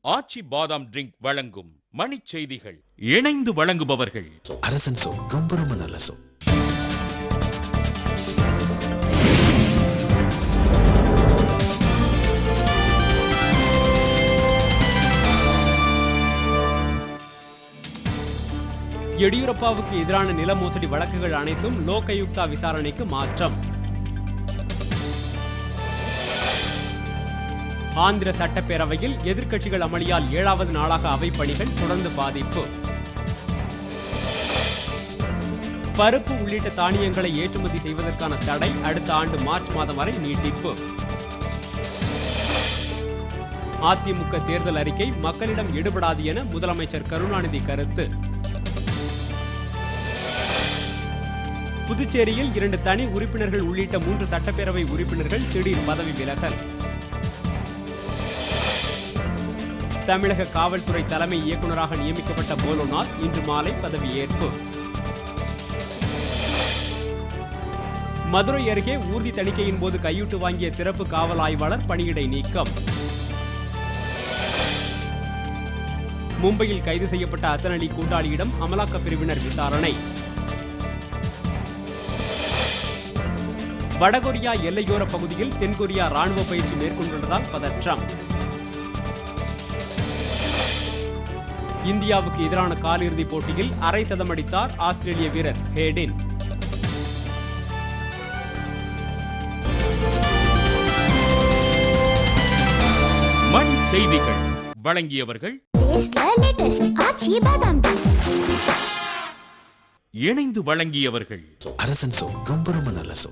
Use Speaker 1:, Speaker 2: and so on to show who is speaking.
Speaker 1: ஆச்சி பாதாம் ட்ரிங்க் வழங்கும் மணிச் செய்திகள். இணைந்து வழங்குபவர்கள்
Speaker 2: அரசன் சோ, ரொம்ப ரொம்ப நல்ல சோ.
Speaker 3: எடியூரப்பாவுக்கு எதிரான நில மோசடி வழக்குகள் அனைத்தும் லோகாயுக்தா விசாரணைக்கு மாற்றம். ஆந்திர சட்டப்பேரவையில் எதிர்க்கட்சிகள் அமளியால் 7வது நாளாக அவை பணிகள் தொடர்ந்து பாதிப்பு. பருப்பு உள்ளிட்ட தானியங்களை ஏற்றுமதி செய்வதற்கான தடை அடுத்த ஆண்டு மார்ச் மாதம் வரை நீட்டிப்பு. அதிமுக தேர்தல் அறிக்கை மக்களிடம் எடுபடாது என முதலமைச்சர் கருணாநிதி கருத்து. புதுச்சேரியில் 2 தனி உறுப்பினர்கள் உள்ளிட்ட 3 சட்டப்பேரவை உறுப்பினர்கள் திடீர் பதவி விலகல். தமிழக காவல்துறை தலைமை இயக்குநராக நியமிக்கப்பட்ட போலோநாத் இன்று மாலை பதவியேற்பு. மதுரை அருகே ஊர்தி தணிக்கையின் போது கையூட்டு வாங்கிய சிறப்பு காவல் ஆய்வாளர் பணியிடை நீக்கம். மும்பையில் கைது செய்யப்பட்ட ஹசன் அலி கூட்டாளியிடம் அமலாக்கப் பிரிவினர் விசாரணை. வடகொரியா எல்லையோர பகுதியில் தென்கொரியா ராணுவ பயிற்சி மேற்கொண்டுள்ளதால் பதற்றம். இந்தியாவுக்கு எதிரான காலிறுதிப் போட்டியில் அரை சதம் அடித்தார் ஆஸ்திரேலிய வீரர் ஹேடின்.
Speaker 1: மணிச் செய்திகள் வழங்கியவர்கள் இணைந்து வழங்கியவர்கள்
Speaker 2: அரசன் சோ, ரொம்ப ரொம்ப நல்ல சோ.